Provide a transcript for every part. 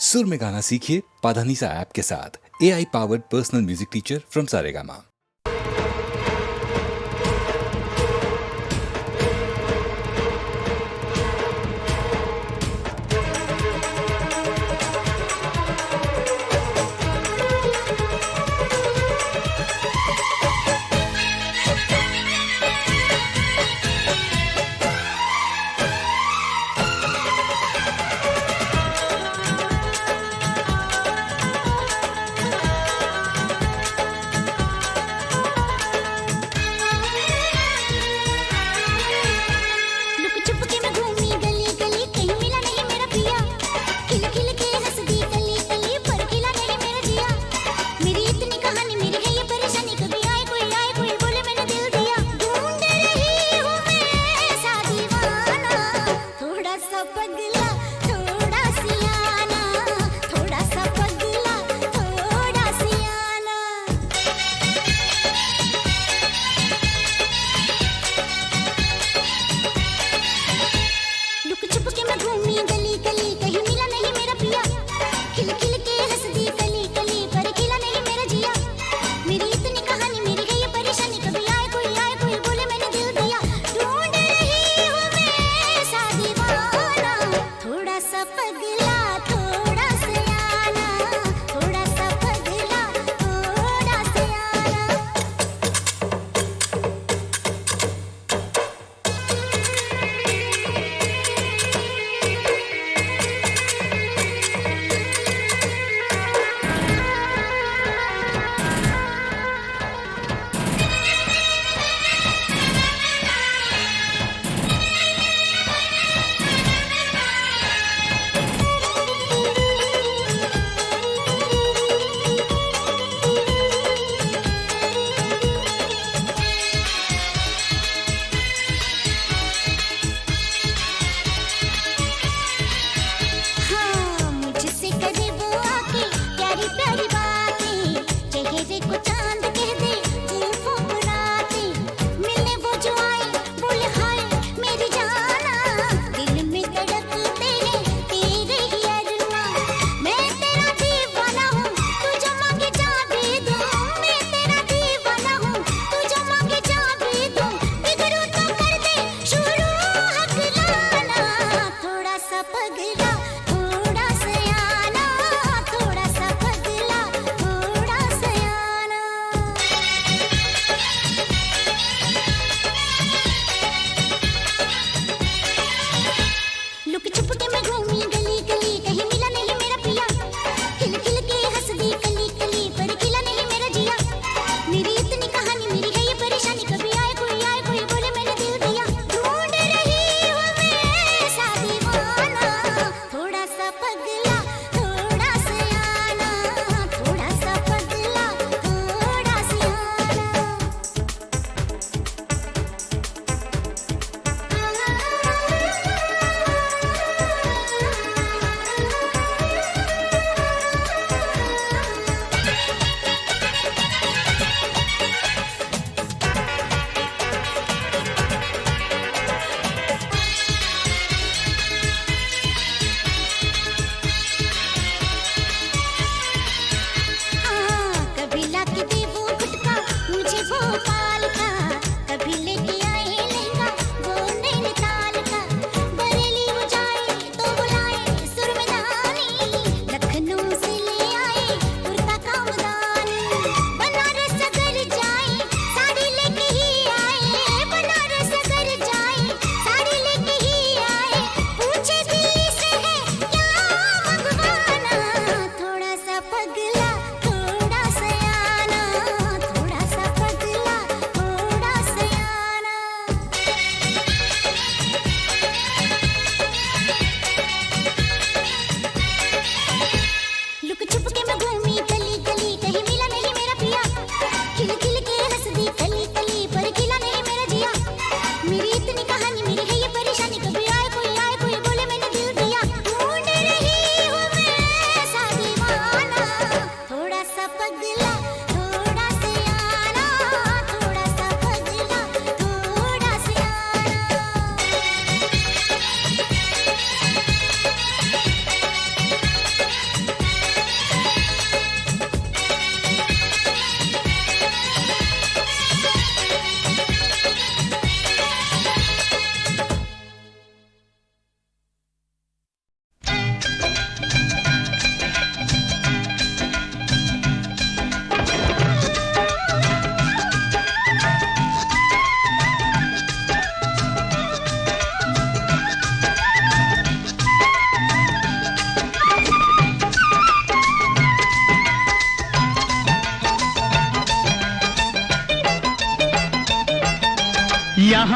सुर में गाना सीखिए पाधानीसा ऐप के साथ। AI powered personal music teacher from Saregama.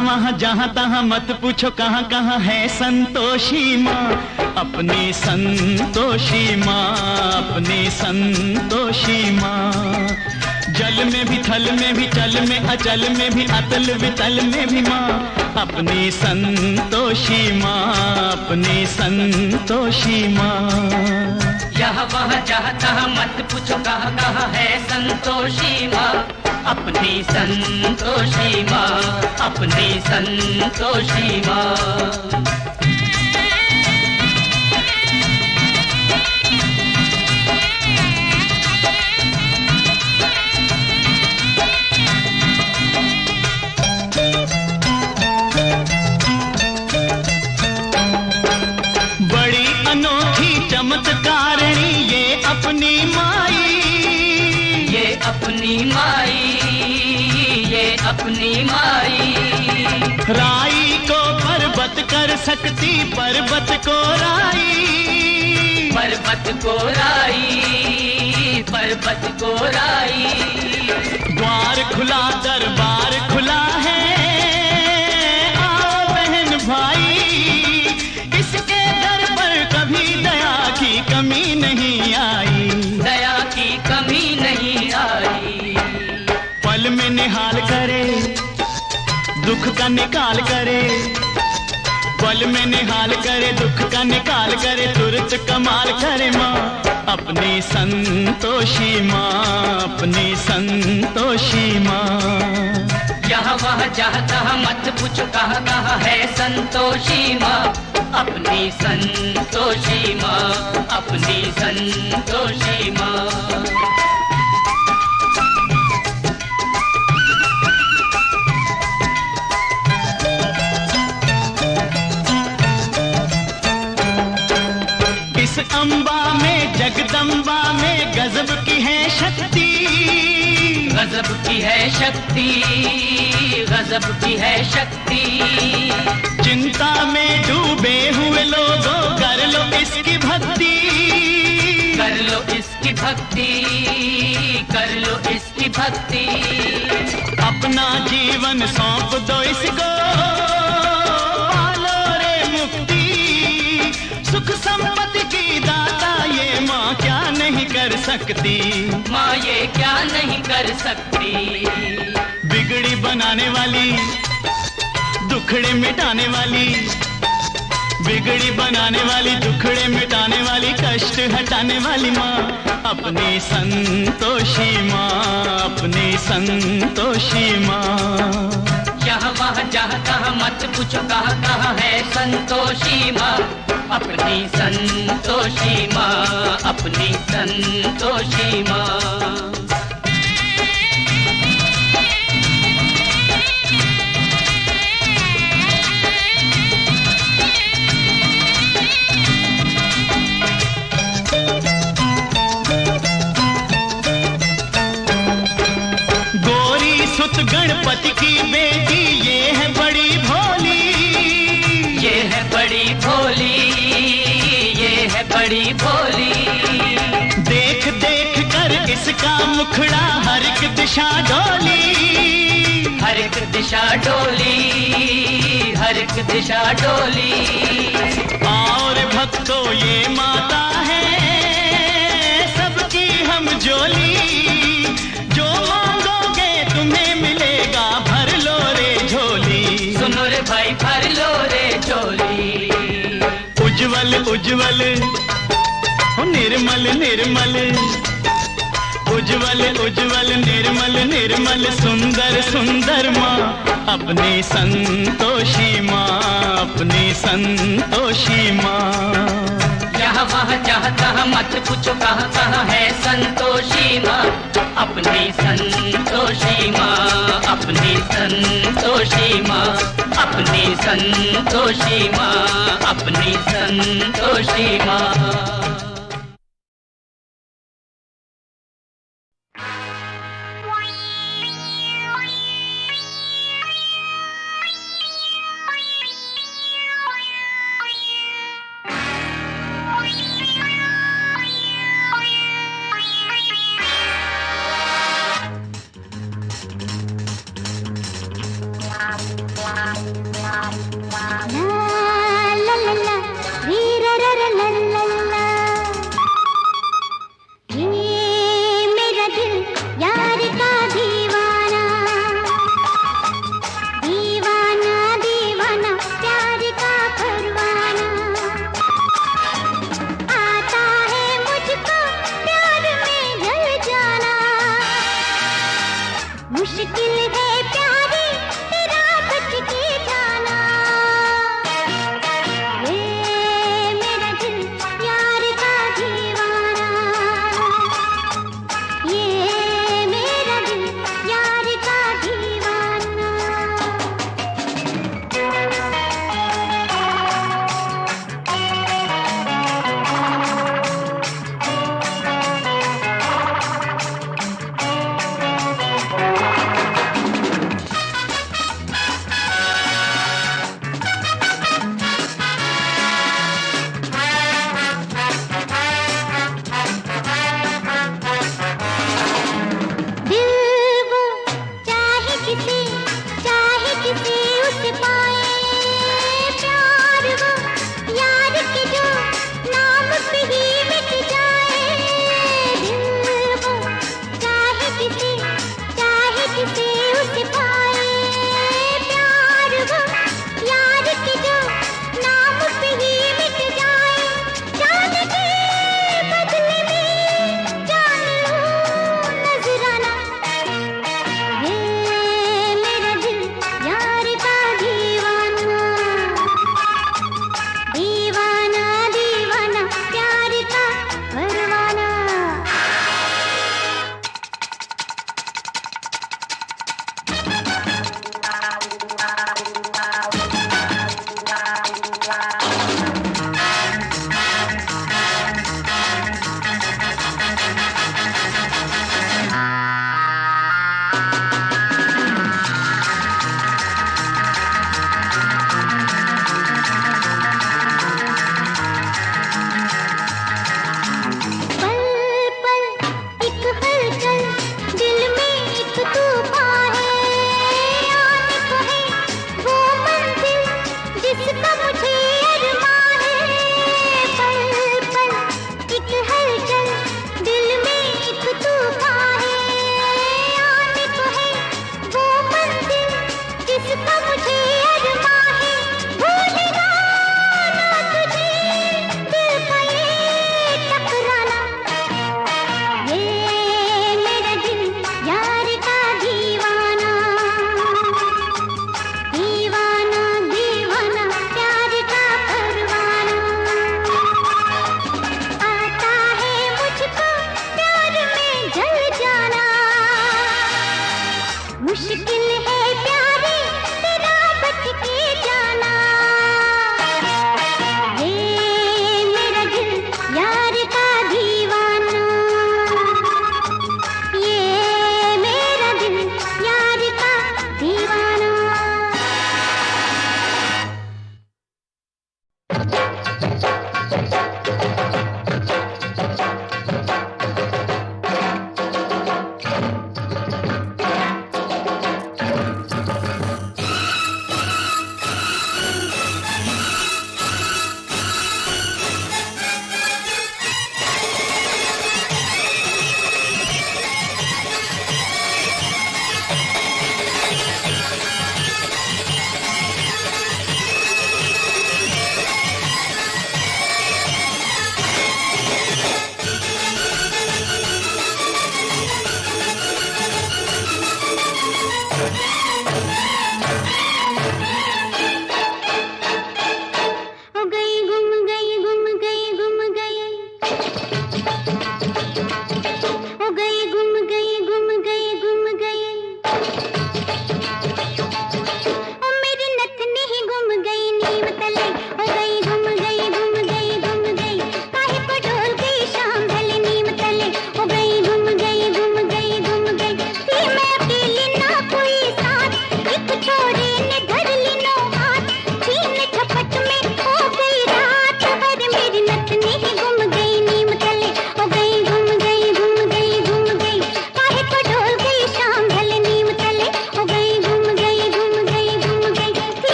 वहाँ जहाँ तहाँ मत पूछो कहाँ कहाँ है संतोषी माँ, अपनी संतोषी माँ, अपनी संतोषी माँ। जल में भी थल में भी चल में अचल में भी अतल वितल में भी माँ, अपनी संतोषी माँ, अपनी संतोषी माँ। यहाँ वहाँ जहाँ तहाँ मत पूछो कहाँ कहाँ है संतोषी माँ, अपनी संतोषी माँ, अपनी संतोषी माँ। चमत्कारिणी ये अपनी माई, ये अपनी माई, ये अपनी माई। राई को पर्वत कर सकती पर्वत को राई, पर्वत को राई, पर्वत को राई। द्वार खुला दरबार खुला है, आओ बहन भाई, इसके दर पर कभी दया की कमी नहीं आई, दया की कमी नहीं आई। पल में निहाल करे दुख का निकाल करे, पल में निहाल करे दुख का निकाल करे, तुरंत कमाल करे माँ, अपनी संतोषी माँ, अपनी संतोषी माँ। यहाँ वहाँ जहाँ तहाँ मत पूछो कहाँ कहाँ है संतोषी माँ, अपनी संतोषी माँ, अपनी संतोषी माँ। इस अम्बा में जगदम्बा में गजब की है शक्ति, गजब की है शक्ति, गजब की है शक्ति। चिंता में डूबे हुए लोगों कर लो इसकी भक्ति, कर लो इसकी भक्ति, कर लो इसकी भक्ति। अपना जीवन सौंप दो इसको, पालो रे मुक्ति, सुख संपत्ति की दाता ये माँ क्या नहीं कर सकती, माँ ये क्या नहीं कर सकती। बिगड़ी बनाने वाली दुखड़े मिटाने वाली, बिगड़ी बनाने वाली दुखड़े मिटाने वाली, कष्ट हटाने वाली माँ, अपनी संतोषी माँ, अपनी संतोषी माँ। यहाँ वहाँ जहाँ तहाँ मत पूछो कहाँ कहाँ है संतोषी माँ, अपनी संतोषी माँ, अपनी संतोषी माँ। सुत गणपति की बेटी ये है बड़ी भोली, ये है बड़ी भोली, ये है बड़ी भोली। देख देख कर इसका मुखड़ा हर एक दिशा डोली, हर एक दिशा डोली, हर एक दिशा डोली। और भक्तों ये माता है सबकी हम जोली, जो मांगोगे तुम्हें मिलेगा, भर लो रे झोली, सुनो रे भाई भर लो रे झोली। उज्जवल उज्जवल निर्मल निर्मल, उज्जवल उज्जवल निर्मल निर्मल, सुंदर सुंदर माँ, अपनी संतोषी माँ, अपनी संतोषी माँ। यहाँ वहाँ जहाँ तहाँ मत पूछो कहाँ कहाँ है संतोषी माँ, अपनी संतोषी माँ, अपनी संतोषी माँ, अपनी संतोषी माँ, अपनी संतोषी माँ।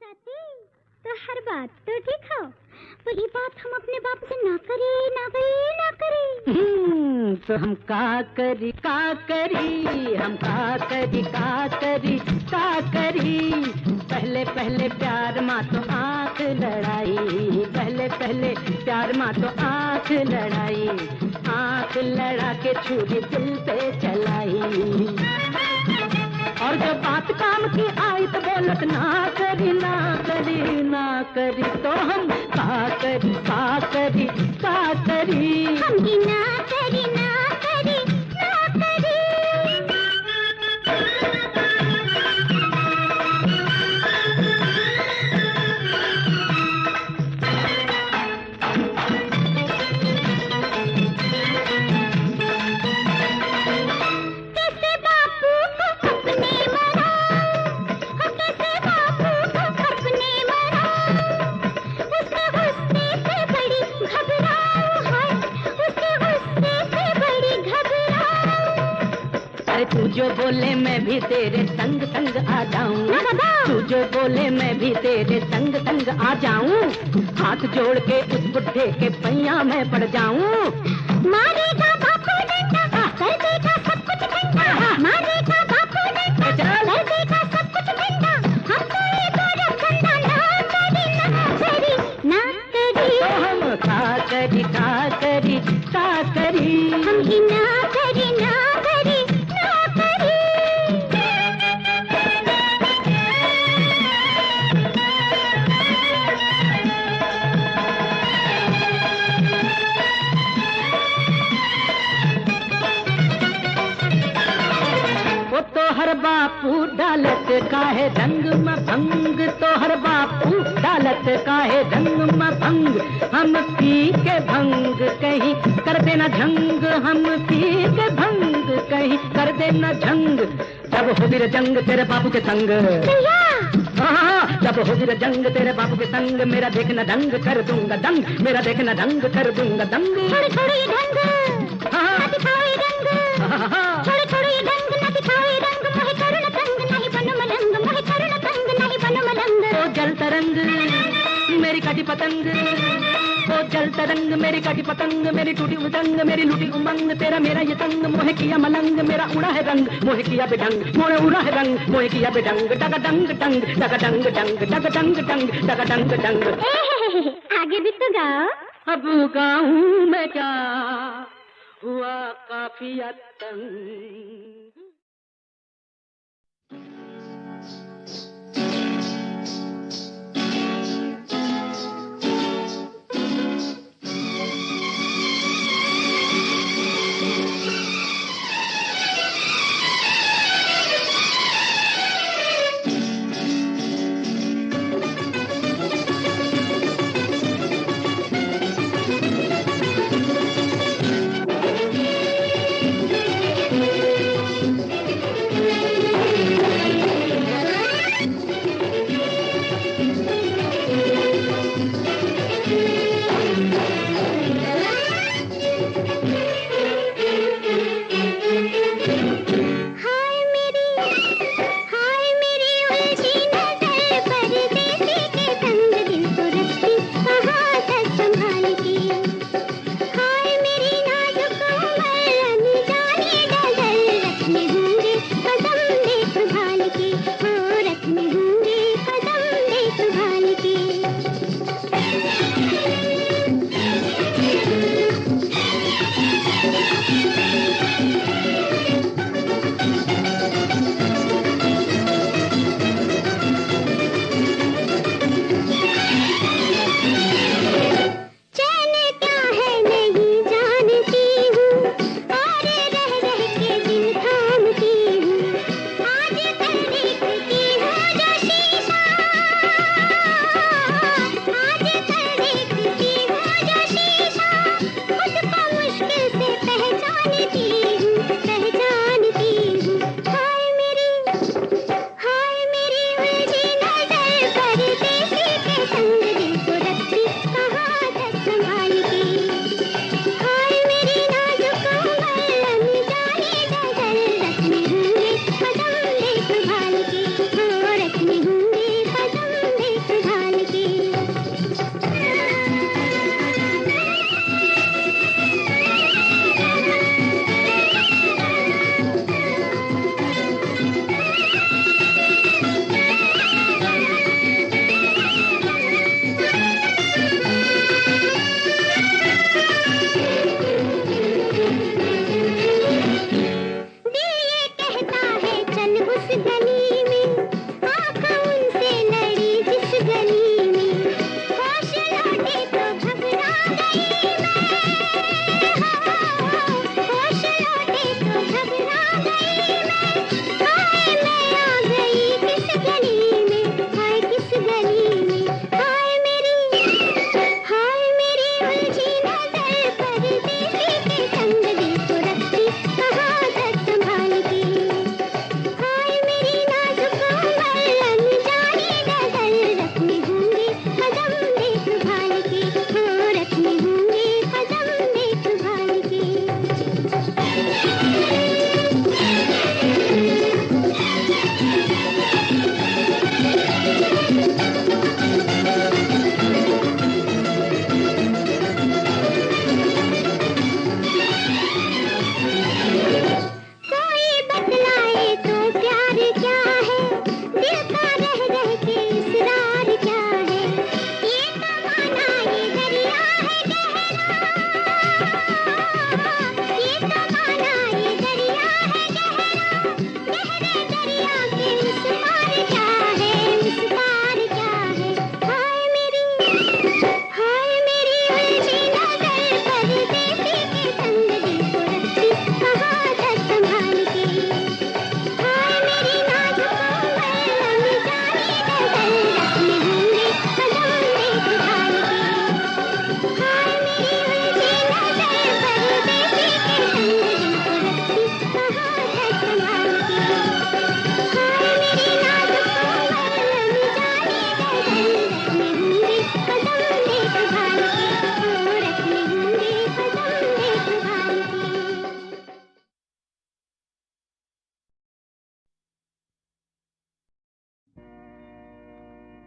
साथी, तो हर बात तो ठीक हो, वही बात हम अपने बाप से ना करे, ना करे, ना करे। तो हम का करी हम का करी पहले पहले प्यार माँ तो आँख लड़ाई, पहले पहले प्यार माँ तो आँख लड़ाई, आँख लड़ा के छुरी दिल पे चलाई, और जब बात काम की आई तो बोलत ना करी तो हम का करी हम भी ना करी, ना करी, ना करी। कैसे बापू को अपने मरा, कैसे बापू को अपने मरा, उसके गुस्से से बड़ी घबराऊं है, उसके गुस्से से बड़ी घबराऊं। अरे तू जो बोले मैं भी तेरे संग संग आ जाऊं, तू जो बोले मैं भी तेरे संग संग आ जाऊं, हाथ जोड़ के उस बुढ़े के पैया में पड़ जाऊं। मारेगा बापू डंडा, कर देगा सब कुछ ठंडा, मारेगा बापू डंडा, कर देगा सब कुछ ठंडा, हम तो ये गौरव ठंडा ना करी, ना करी, ना करी। तो हम का करी हम ही ना करी, ना करी, ना करी। वो तो हर बापू डालत काहे रंग में भंग, तो हर बापू डालत काहे रंग में भंग, हम पी के भंग कहीं कर देना झंग, हम पी के भंग कहीं कर देना झंग, जब हो गिर जंग तेरे बापू के संग, जब हो गिर जंग तेरे बापू के संग, मेरा देखना ढंग कर दूंगा दंग, मेरा देखना ढंग कर दूंगा दंग। छोड़ छोड़ ये ढंग, ना दिखाओ ये रंग, छोड़ छोड़ ये ढंग, ना दिखाओ ये रंग, मोहे करो न तंग, नहीं बनो मलंग, मोहे करो न तंग, नहीं बनो मलंग। ओ जल तरंग मेरी काटी पतंग, ओ जल तरंग मेरी काटी पतंग, मेरी टूटी उतंग, मेरी लूटी उमंग, तेरा मेरा ये तंग, मोहे किया मलंग, मेरा उड़ा है रंग, मोहे किया बेढंग, मोहे उड़ा है रंग, मोहे किया बेढंग, डगा डंग डंग, डगा डंग डंग, डगा डंग डंग, डगा डंग डंग। आगे भी तो गाओ। अब गाऊं मैं क्या, हुआ काफी तंग।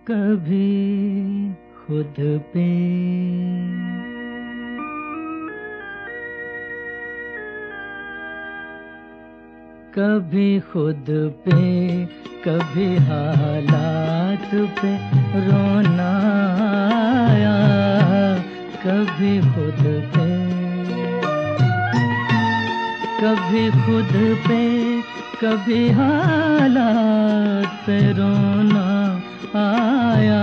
कभी खुद पे कभी खुद पे कभी हालात पे रोना आया, कभी खुद पे कभी खुद पे कभी हालात पे रोना आया।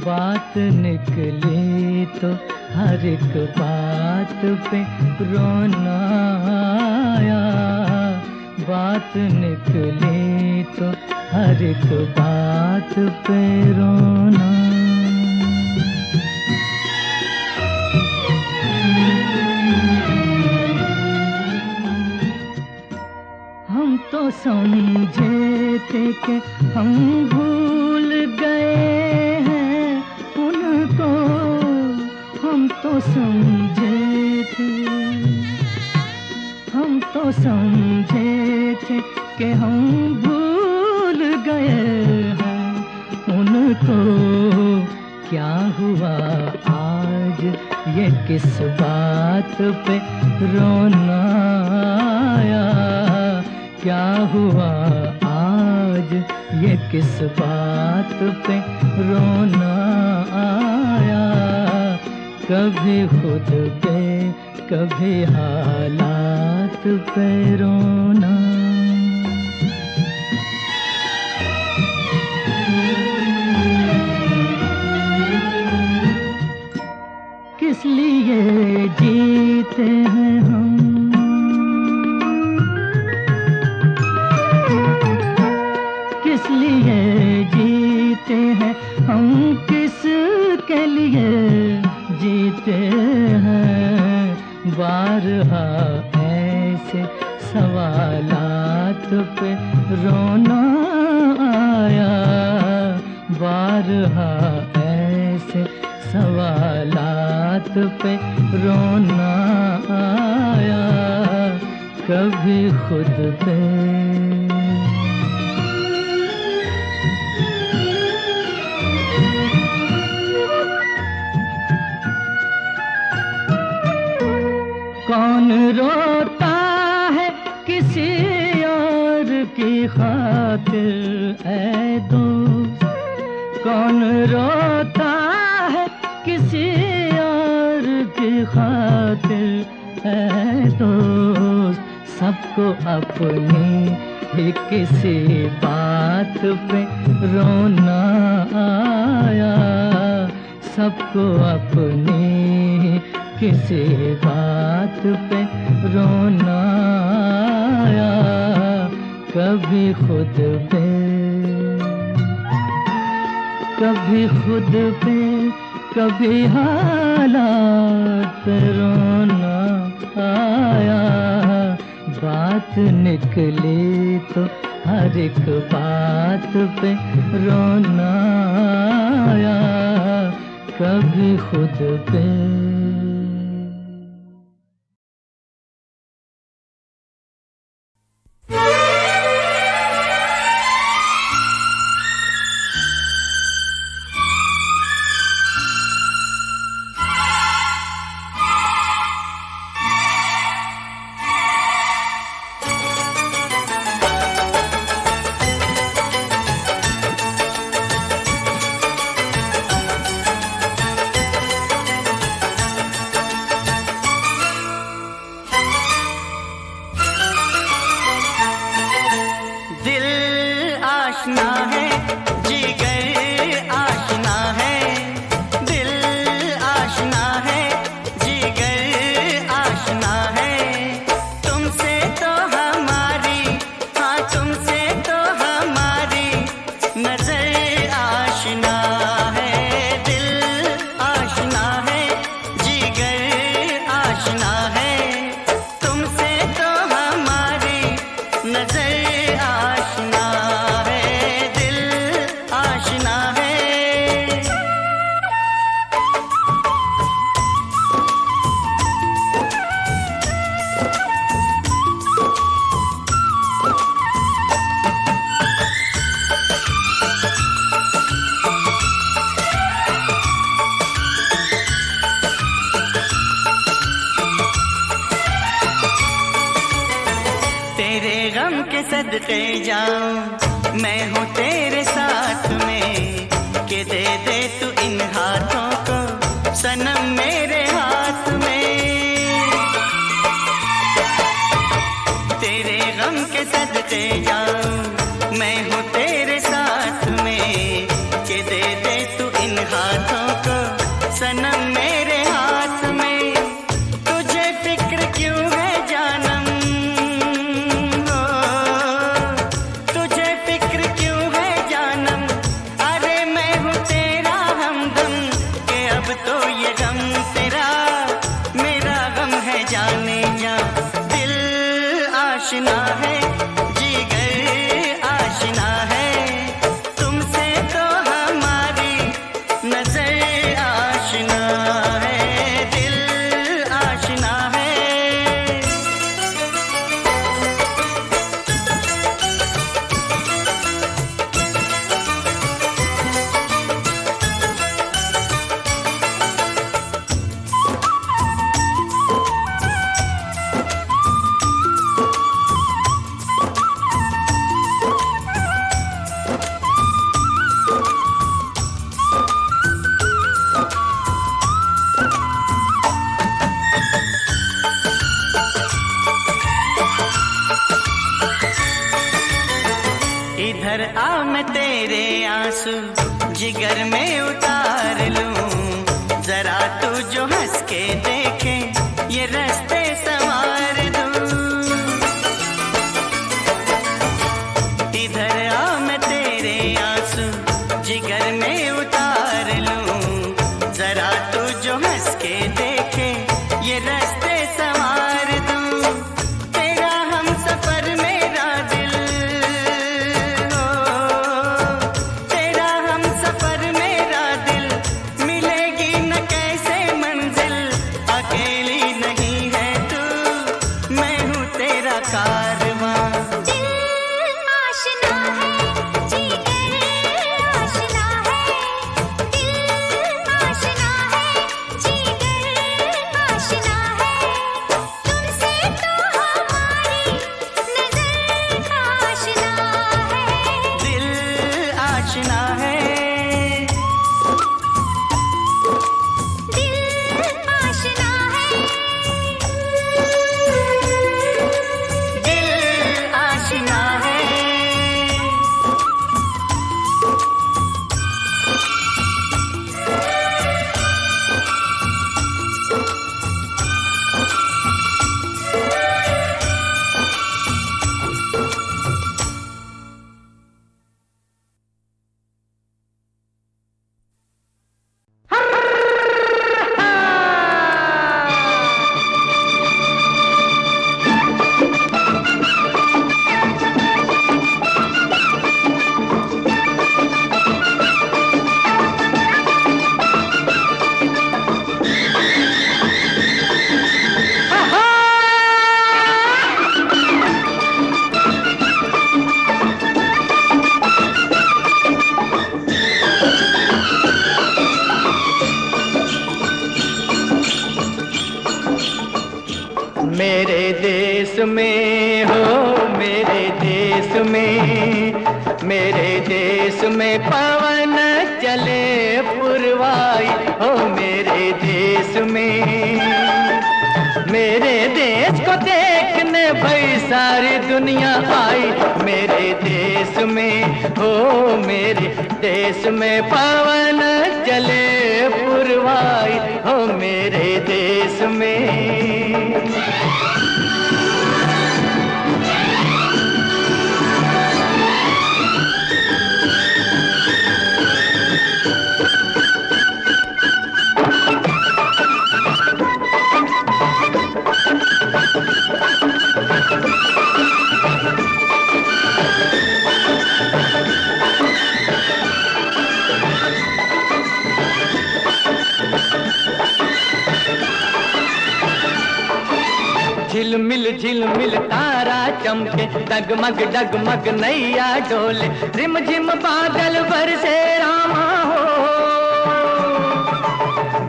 बात निकली तो हर एक बात पे रोना आया। बात निकली तो हर एक बात पे रोना। हम तो समझे थे कि हम भूल गए हैं उनको, हम तो समझे थे, हम तो समझे थे कि हम भूल गए हैं उनको। क्या हुआ आज ये किस बात पे रोना आया? क्या हुआ आज ये किस बात पे रोना आया? कभी खुद पे कभी हालात पे रोना। किस लिए जीते हैं हम, किस लिए जीते हैं हम, किस के लिए जीते हैं? बारहा ऐसे सवालात पे रोना आया, बारहा ऐसे सवालात पे रोना आया। कभी खुद पे कौन रोता है किसी और की खातिर ऐ दोस्त, कौन रोता है किसी और की खातिर ऐ दोस्त। सबको अपनी ही किसी बात पे रोना आया, सबको अपनी किसी बात पे रोना आया। कभी खुद पे कभी खुद पे कभी हालात पे रोना आया। बात निकली तो हर एक बात पे रोना आया। कभी खुद पे नजर आशना है, दिल सदके जाऊं मैं हूँ तेरे साथ में, के दे दे तू इन हाथों को सनम मेरे हाथ में। तेरे गम के सदके जाऊं मैं हूँ तेरे साथ में, के दे दे तू इन हाथों को सनम मेरे हाथ में। तुझे फिक्र क्यों है जानम, हो तुझे फिक्र क्यों है जानम, अरे मैं हूँ तेरा हमदम, के अब तो ये गम तेरा मेरा गम है जाने जा। दिल आशना है जिगर आशना है, तुमसे तो हमारी नजर आशना है, दिल आशना है। इधर आ मैं तेरे आंसू जिगर में उतार लूं, जरा तू जो हंस के देखे ये रास्ते संवार दूं। इधर आ मैं तेरे आंसू जिगर में उतार लूं, जरा तू जो हंस के देखे ये रास्ते संवार दूं। तेरा हम सफर मेरा दिल, तेरा हम सफर मेरा दिल, मिलेगी न कैसे मंजिल, अकेली नहीं है तू मैं हूँ तेरा कारवां। दिल आशना है जिगर आशना है, दिल आशना है जिगर आशना है, तुमसे तो हमारी नजर आशना है। दिल आशना है, दिल आशना है, दिल आशना है। मेरे देश में हो मेरे देश में, मेरे देश में पवन चले पुरवाई हो मेरे देश में। मेरे देश को देखने भाई सारी दुनिया आई, मेरे देश में हो मेरे देश में पवन चले पुरवाई हो मेरे देश में। झिलमिल तारा चमके, डगमग डगमग नैया डोले, रिमझिम बादल बरसे रामा हो,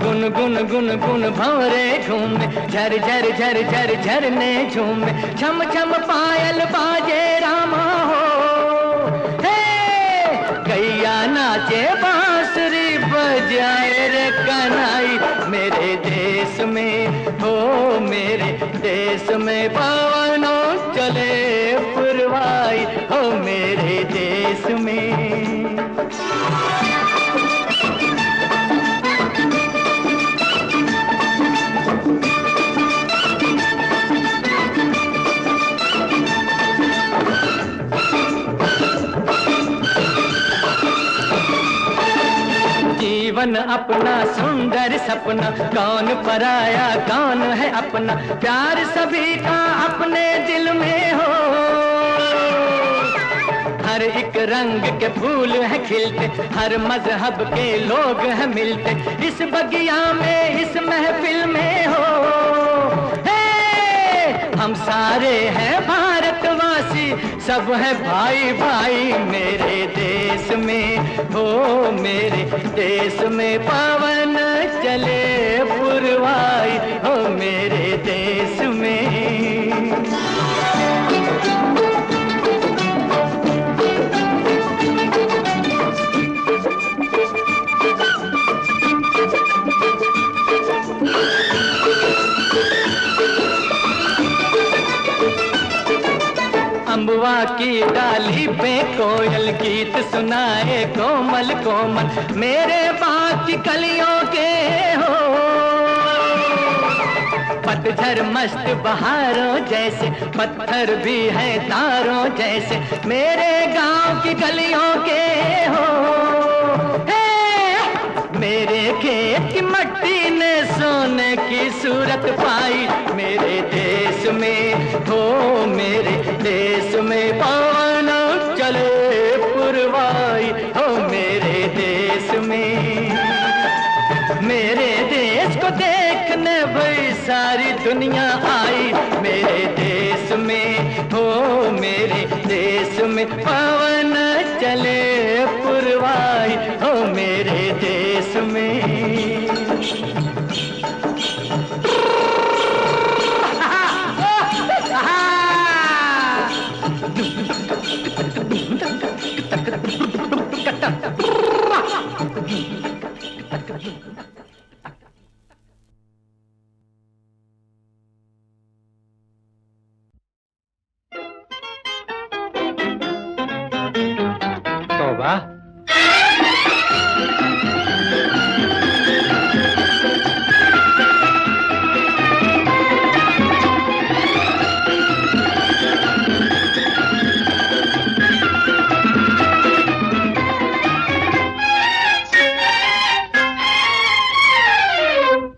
गुनगुन गुन गुन भंवरे घूमे, झर झर झर झर झरने झूमे, छम छम पायल बाजे रामा हो। हे गैया नाचे बांसुरी बजाए रे कन्हई, मेरे देश में हो मेरे देश में पवनों चले पुरवाई हो मेरे देश में। जीवन अपना सुंदर सपना, कौन पराया कौन है अपना, प्यार सभी का अपने दिल में हो। हर एक रंग के फूल है खिलते, हर मजहब के लोग हैं मिलते, इस बगिया में इस महफिल में हो। हम सारे हैं भारतवासी, सब है भाई भाई मेरे देश में हो मेरे देश में पवन चले पुरवाई हो मेरे देश में। अम्बुआ की डाली पे कोयल गीत सुनाए कोमल कोमल, मेरे बाग की कलियों के हो। पतझर मस्त बहारों जैसे, पत्थर भी है तारों जैसे, मेरे गांव की गलियों के हो। मेरे खेत की मट्टी ने सोने की सूरत पाई, मेरे देश में हो मेरे देश में पवन चले पुरवाई हो मेरे देश में। मेरे देश को देखने भाई सारी दुनिया आई, मेरे देश में हो मेरे देश में पवन चले पुरवाई हो मेरे देश में। तौबा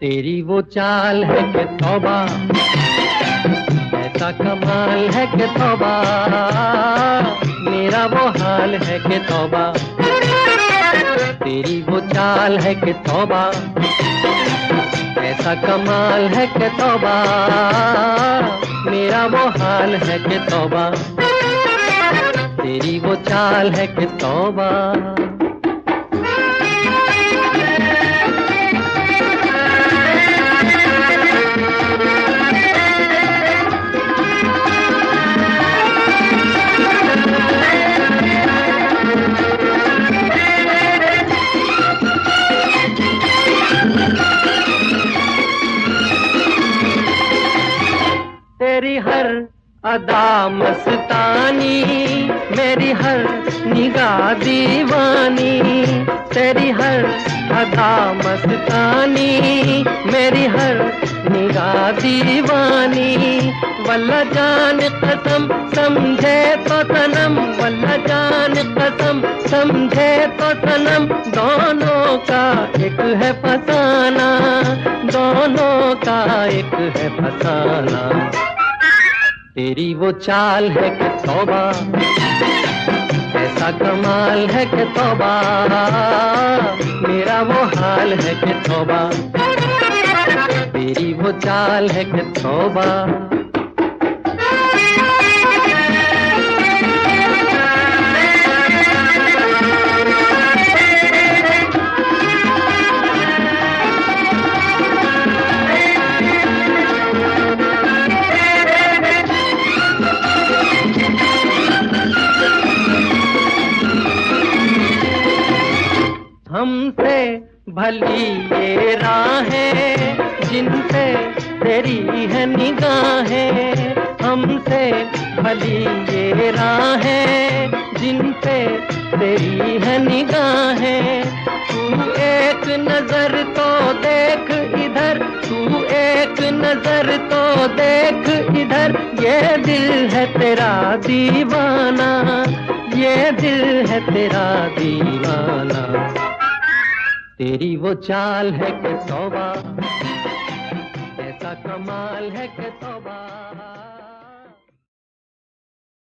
तेरी वो चाल है कि तौबा, ऐसा कमाल है कि तौबा, मेरा वो हाल है कि तौबा। तेरी वो चाल है कि तौबा, ऐसा कमाल है कि तौबा, मेरा वो हाल है कि तौबा। तेरी वो चाल है कि तौबा। तेरी हर अदा मस्तानी, मेरी हर निगाह दीवानी। तेरी हर अदा मस्तानी, मेरी हर निगाह दीवानी। वल्ला जान कसम समझे तो सनम, वल्ला जान कसम समझे तो सनम, दोनों का एक है फसाना, दोनों का एक है फसाना। तेरी वो चाल है कि तौबा, ऐसा कमाल है कि तौबा, मेरा वो हाल है कि तौबा। तेरी वो चाल है कि तौबा। हमसे भली ये राहें जिन पे तेरी है निगाहें, हमसे भली ये राहें जिन पे तेरी है निगाहें। तू एक नजर तो देख इधर, तू एक नजर तो देख इधर, ये दिल है तेरा दीवाना, ये दिल है तेरा दीवाना। तेरी वो चाल है कि तौबा, ऐसा कमाल है कि तौबा।